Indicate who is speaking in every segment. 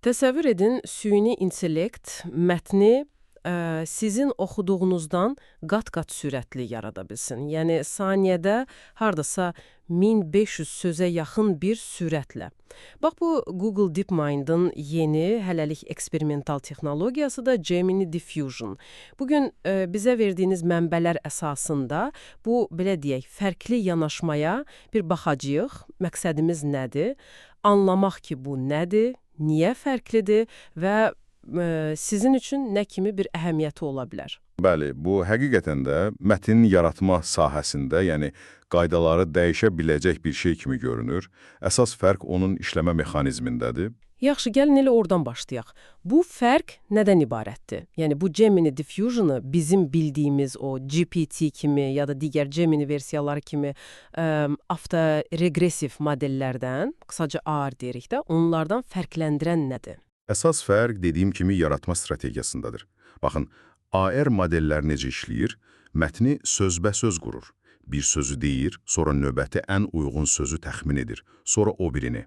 Speaker 1: Təsəvvür edin, süni intellekt mətni sizin oxuduğunuzdan qat-qat sürətli yarada bilsin. Yəni saniyədə hardasa 1500 sözə yaxın bir sürətlə. Bax bu Google DeepMind-ın yeni, hələlik eksperimental texnologiyası da Gemini Diffusion. Bugün bizə verdiyiniz mənbələr əsasında bu, belə deyək, fərqli yanaşmaya bir baxacağıq. Məqsədimiz nədir? Anlamaq ki, bu nədir? Niyə fərqlidir və sizin üçün nə kimi bir əhəmiyyəti ola bilər?
Speaker 2: Bəli, bu həqiqətən də mətn yaratma sahəsində, yəni qaydaları dəyişə biləcək bir şey kimi görünür. Əsas fərq onun işləmə mexanizmindədir.
Speaker 1: Yaxşı, gəlin elə oradan başlayaq. Bu fərq nədən ibarətdir? Yəni bu Gemini Diffusion-ı bizim bildiyimiz o GPT kimi ya da digər Gemini versiyaları kimi avtoregressiv modellərdən, qısaca AR deyirik də, onlardan fərqləndirən nədir?
Speaker 2: Əsas fərq dediyim kimi yaratma strategiyasındadır. Baxın, AR modellər necə işləyir? Mətni sözbəsöz qurur. Bir sözü deyir, sonra növbəti ən uyğun sözü təxmin edir, sonra o birini.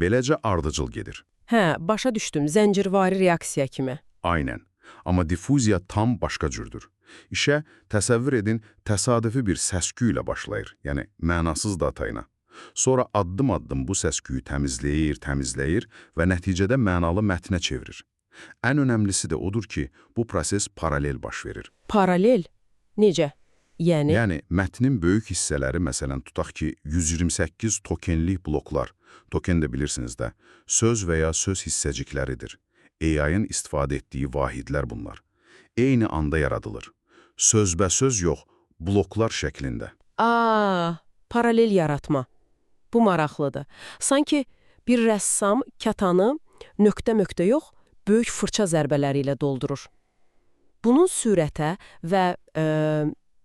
Speaker 2: Beləcə ardıcıl gedir.
Speaker 1: Hə, başa düşdüm, zəncirvari reaksiya kimi.
Speaker 2: Aynən. Amma diffuziya tam başqa cürdür. İşə təsəvvür edin, təsadüfi bir səsküy ilə başlayır, yəni mənasız data ilə. Sonra addım-addım bu səsküyü təmizləyir və nəticədə mənalı mətnə çevirir. Ən önəmlisi də odur ki, bu proses paralel baş verir.
Speaker 1: Paralel? Necə?
Speaker 2: Yəni, mətnin böyük hissələri, məsələn, tutaq ki, 128 tokenlik bloklar, token də bilirsiniz də, söz və ya söz hissəcikləridir. AI-ın istifadə etdiyi vahidlər bunlar. Eyni anda yaradılır. Sözbəsöz yox, bloklar şəklində.
Speaker 1: Paralel yaratma. Bu maraqlıdır. Sanki bir rəssam kətanı nöqtə-nöqtə yox, böyük fırça zərbələri ilə doldurur. Bunun sürətə və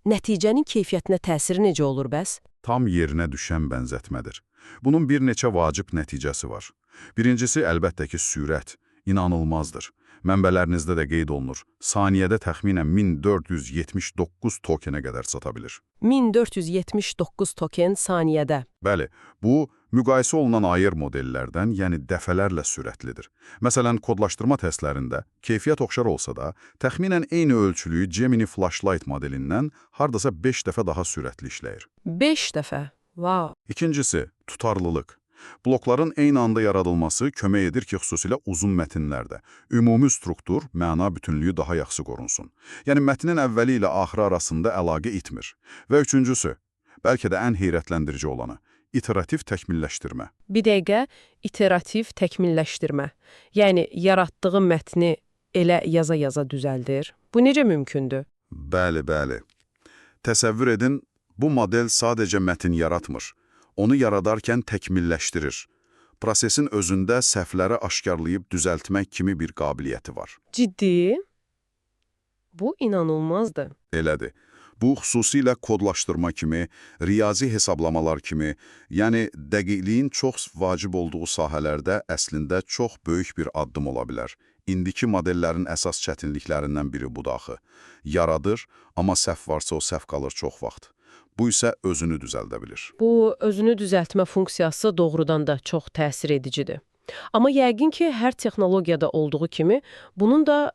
Speaker 1: nəticənin keyfiyyətinə təsiri necə olur bəs?
Speaker 2: Tam yerinə düşən bənzətmədir. Bunun bir neçə vacib nəticəsi var. Birincisi, əlbəttə ki, sürət. İnanılmazdır. Mənbələrinizdə də qeyd olunur. Saniyədə təxminən 1479 tokenə qədər sata bilir.
Speaker 1: 1479 token saniyədə.
Speaker 2: Bəli, bu müqayisə olunan AR modellərdən, yəni dəfələrlə sürətlidir. Məsələn, kodlaşdırma testlərində keyfiyyət oxşar olsa da, təxminən eyni ölçülüyü Gemini Flashlight modelindən hardasa 5 dəfə daha sürətli işləyir.
Speaker 1: 5 dəfə? Wow!
Speaker 2: İkincisi, tutarlılıq. Blokların eyni anda yaradılması kömək edir ki, xüsusilə uzun mətnlərdə ümumi struktur, məna bütünlüyü daha yaxşı qorunsun. Yəni, mətnin əvvəli ilə axırı arasında əlaqə itmir. Və üçüncüsü, bəlkə də ən heyrətləndirici olanı, iterativ təkmilləşdirmə.
Speaker 1: Bir dəqiqə, iterativ təkmilləşdirmə. Yəni, yaratdığı mətni elə yaza-yaza düzəldir. Bu necə mümkündür?
Speaker 2: Bəli. Təsəvvür edin, bu model sadəcə mətn yaratmır. Onu yaradarkən təkmilləşdirir. Prosesin özündə səhvləri aşkarlayıb düzəltmək kimi bir qabiliyyəti var.
Speaker 1: Ciddi? Bu inanılmazdır.
Speaker 2: Elədir. Bu, xüsusilə kodlaşdırma kimi, riyazi hesablamalar kimi, yəni dəqiqliyin çox vacib olduğu sahələrdə əslində çox böyük bir addım ola bilər. İndiki modellərin əsas çətinliklərindən biri bu daxı. Yaradır, amma səhv varsa o səhv qalır çox vaxt. Bu isə özünü düzəldə bilir.
Speaker 1: Bu, özünü düzəltmə funksiyası doğrudan da çox təsir edicidir. Amma yəqin ki, hər texnologiyada olduğu kimi, bunun da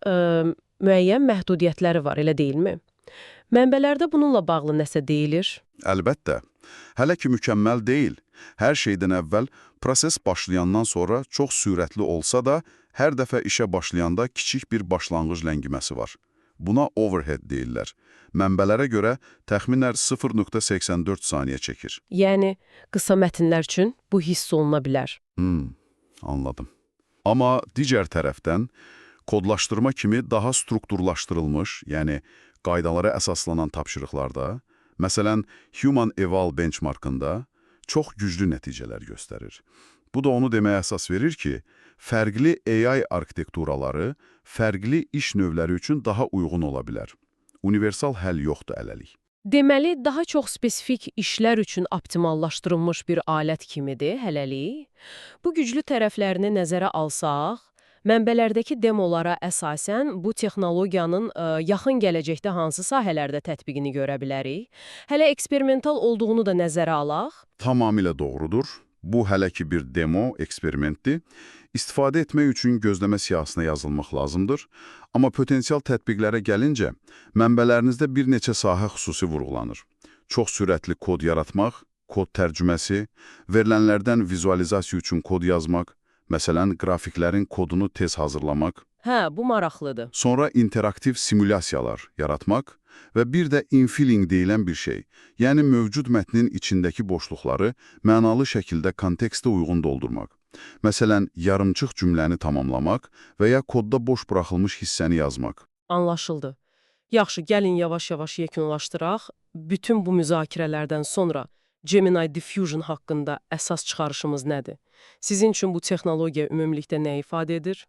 Speaker 1: müəyyən məhdudiyyətləri var, elə deyilmi? Mənbələrdə bununla bağlı nəsə deyilir?
Speaker 2: Əlbəttə. Hələ ki mükəmməl deyil. Hər şeydən əvvəl proses başlayandan sonra çox sürətli olsa da, hər dəfə işə başlayanda kiçik bir başlanğıc ləngiməsi var. Buna overhead deyirlər. Mənbələrə görə təxminən 0.84 saniyə çəkir.
Speaker 1: Yəni, qısa mətnlər üçün bu hiss oluna bilər.
Speaker 2: Anladım. Amma digər tərəfdən, kodlaşdırma kimi daha strukturlaşdırılmış, yəni qaydalara əsaslanan tapşırıqlarda, məsələn, Human Eval benchmarkında çox güclü nəticələr göstərir. Bu da onu deməyə əsas verir ki, fərqli AI arkitekturaları fərqli iş növləri üçün daha uyğun ola bilər. Universal həll yoxdur hələlik.
Speaker 1: Deməli, daha çox spesifik işlər üçün optimallaşdırılmış bir alət kimidir hələlik. Bu güclü tərəflərini nəzərə alsaq, mənbələrdəki demolara əsasən bu texnologiyanın yaxın gələcəkdə hansı sahələrdə tətbiqini görə bilərik? Hələ eksperimental olduğunu da nəzərə alaq.
Speaker 2: Tamamilə doğrudur. Bu hələ ki bir demo, eksperimentdir. İstifadə etmək üçün gözləmə siyahısına yazılmaq lazımdır, amma potensial tətbiqlərə gəlincə, mənbələrinizdə bir neçə sahə xüsusi vurğulanır. Çox sürətli kod yaratmaq, kod tərcüməsi, verilənlərdən vizualizasiya üçün kod yazmaq, məsələn, qrafiklərin kodunu tez hazırlamaq,
Speaker 1: Hə, bu maraqlıdır.
Speaker 2: sonra interaktiv simulyasiyalar yaratmaq və bir də infilling deyilən bir şey, yəni mövcud mətnin içindəki boşluqları mənalı şəkildə kontekstə uyğun doldurmaq. Məsələn, yarımçıq cümləni tamamlamaq və ya kodda boş buraxılmış hissəni yazmaq.
Speaker 1: Anlaşıldı. Yaxşı, gəlin yavaş-yavaş yekunlaşdıraq. Bütün bu müzakirələrdən sonra Gemini Diffusion haqqında əsas çıxarışımız nədir? Sizin üçün bu texnologiya ümumilikdə nə ifadə edir?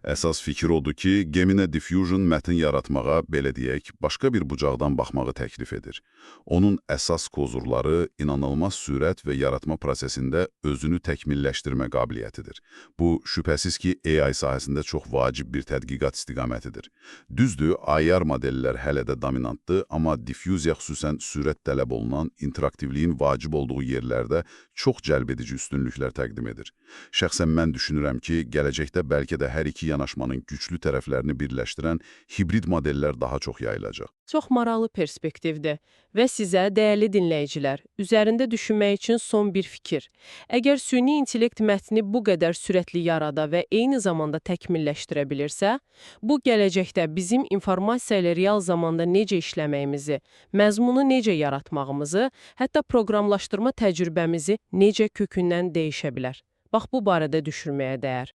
Speaker 2: Əsas fikir odur ki, Gemini Diffusion mətn yaratmağa, belə deyək, başqa bir bucaqdan baxmağı təklif edir. Onun əsas kozurları inanılmaz sürət və yaratma prosesində özünü təkmilləşdirmə qabiliyyətidir. Bu, şübhəsiz ki, AI sahəsində çox vacib bir tədqiqat istiqamətidir. Düzdür, IR modellər hələ də dominantdır, amma diffuziya xüsusən sürət tələb olunan interaktivliyin vacib olduğu yerlərdə çox cəlbedici üstünlüklər təqdim edir. Şəxsən mən düşünürəm ki, gələcəkdə bəlkə də hər iki yanaşmanın güclü tərəflərini birləşdirən hibrid modellər daha çox yayılacaq.
Speaker 1: Çox maraqlı perspektivdir və sizə, dəyərli dinləyicilər, üzərində düşünmək üçün son bir fikir. Əgər süni intellekt mətni bu qədər sürətli yarada və eyni zamanda təkmilləşdirə bilirsə, bu gələcəkdə bizim informasiya ilə real zamanda necə işləməyimizi, məzmunu necə yaratmağımızı, hətta proqramlaşdırma təcrübəmizi necə kökündən dəyişə bilər. Bax, bu barədə düşünməyə dəyər.